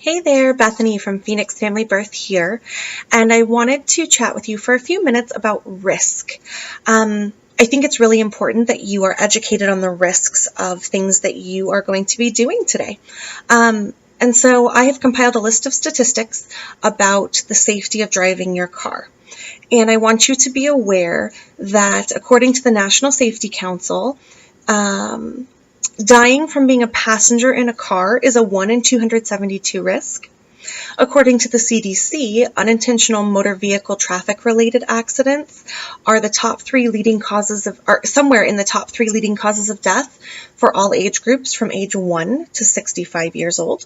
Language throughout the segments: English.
Hey there, Bethany from Phoenix Family Birth here, and I wanted to chat with you for a few minutes about risk. I think it's really important that you are educated on the risks of things that you are going to be doing today. And so I have compiled a list of statistics about the safety of driving your car. And I want you to be aware that according to the National Safety Council, dying from being a passenger in a car is a 1 in 272 risk. According to the CDC, unintentional motor vehicle traffic related accidents are the top three leading causes of, are somewhere in the top three leading causes of death for all age groups from age 1 to 65 years old.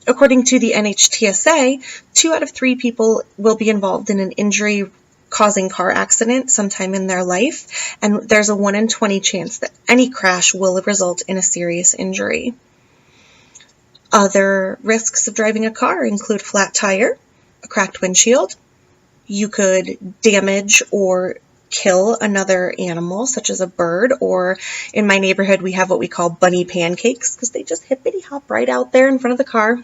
According to the NHTSA, 2 out of 3 people will be involved in an injury causing car accident sometime in their life, and there's a 1 in 20 chance that any crash will result in a serious injury. Other risks of driving a car include flat tire, a cracked windshield. You could damage or kill another animal, such as a bird, or in my neighborhood we have what we call bunny pancakes because they just hippity hop right out there in front of the car.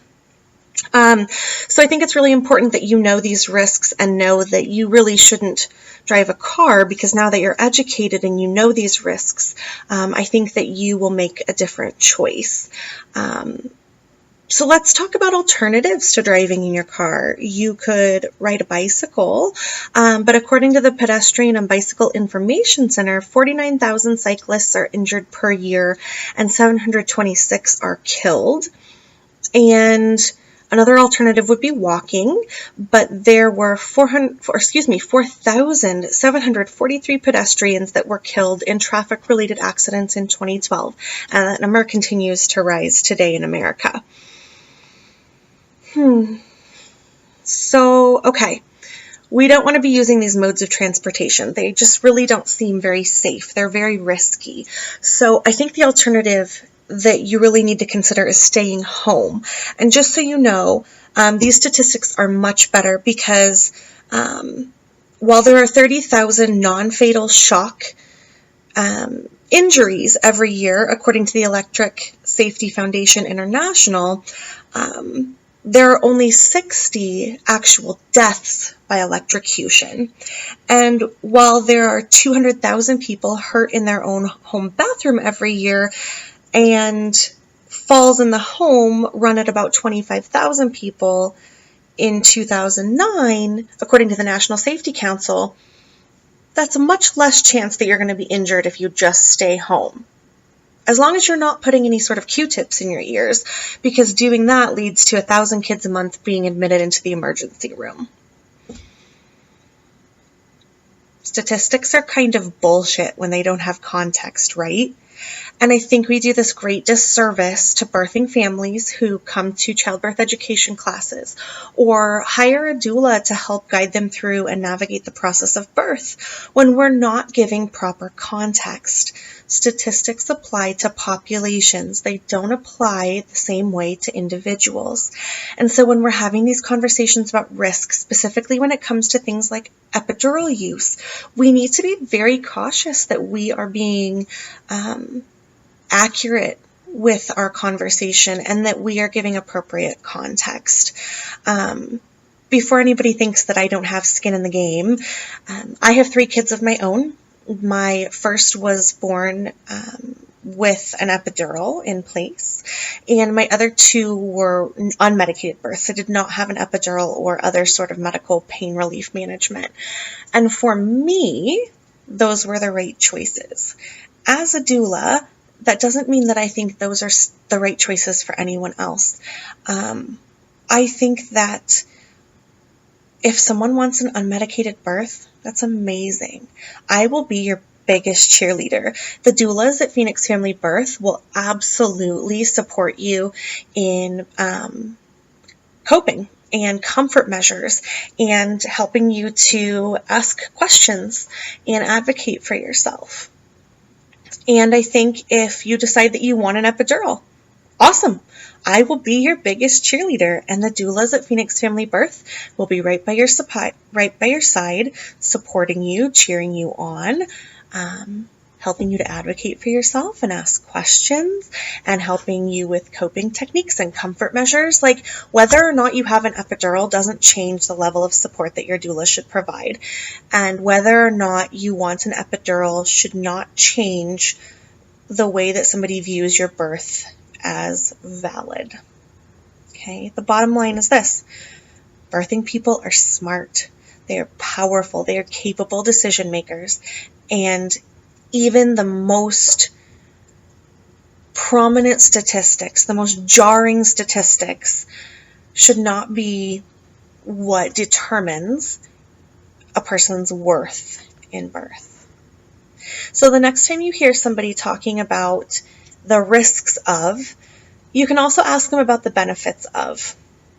So I think it's really important that you know these risks and know that you really shouldn't drive a car, because now that you're educated and you know these risks, I think that you will make a different choice. So let's talk about alternatives to driving in your car. You could ride a bicycle, but according to the Pedestrian and Bicycle Information Center, 49,000 cyclists are injured per year and 726 are killed. And another alternative would be walking, but there were 4,743 pedestrians that were killed in traffic-related accidents in 2012, and that number continues to rise today in America. So, okay, we don't want to be using these modes of transportation. They just really don't seem very safe. They're very risky. So I think the alternative that you really need to consider is staying home. And just so you know, these statistics are much better because while there are 30,000 non-fatal shock injuries every year, according to the Electric Safety Foundation International, there are only 60 actual deaths by electrocution. And while there are 200,000 people hurt in their own home bathroom every year, and falls in the home run at about 25,000 people in 2009, according to the National Safety Council, that's a much less chance that you're going to be injured if you just stay home. As long as you're not putting any sort of Q-tips in your ears, because doing that leads to 1,000 kids a month being admitted into the emergency room. Statistics are kind of bullshit when they don't have context, right? And I think we do this great disservice to birthing families who come to childbirth education classes or hire a doula to help guide them through and navigate the process of birth when we're not giving proper context. Statistics apply to populations. They don't apply the same way to individuals. And so when we're having these conversations about risk, specifically when it comes to things like epidural use, we need to be very cautious that we are being accurate with our conversation and that we are giving appropriate context. Before anybody thinks that I don't have skin in the game, I have 3 kids of my own. My first was born with an epidural in place, and my other 2 were unmedicated births. I did not have an epidural or other sort of medical pain relief management. And for me, those were the right choices. As a doula, that doesn't mean that I think those are the right choices for anyone else. I think that if someone wants an unmedicated birth, that's amazing. I will be your biggest cheerleader. The doulas at Phoenix Family Birth will absolutely support you in coping and comfort measures and helping you to ask questions and advocate for yourself. And I think if you decide that you want an epidural, awesome. I will be your biggest cheerleader, and the doulas at Phoenix Family Birth will be right by your side, supporting you, cheering you on. helping you to advocate for yourself and ask questions, and helping you with coping techniques and comfort measures. Like, whether or not you have an epidural doesn't change the level of support that your doula should provide. And whether or not you want an epidural should not change the way that somebody views your birth as valid. Okay, the bottom line is this: birthing people are smart, they are powerful, they are capable decision makers, and even the most prominent statistics, the most jarring statistics, should not be what determines a person's worth in birth. So the next time you hear somebody talking about the risks of, you can also ask them about the benefits of,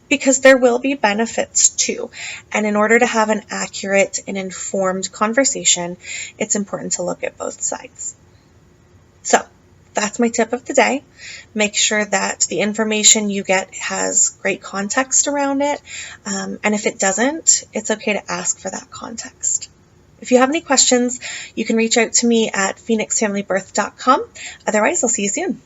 because there will be benefits too. And in order to have an accurate and informed conversation, it's important to look at both sides. So that's my tip of the day. Make sure that the information you get has great context around it. And if it doesn't, it's okay to ask for that context. If you have any questions, you can reach out to me at phoenixfamilybirth.com. Otherwise, I'll see you soon.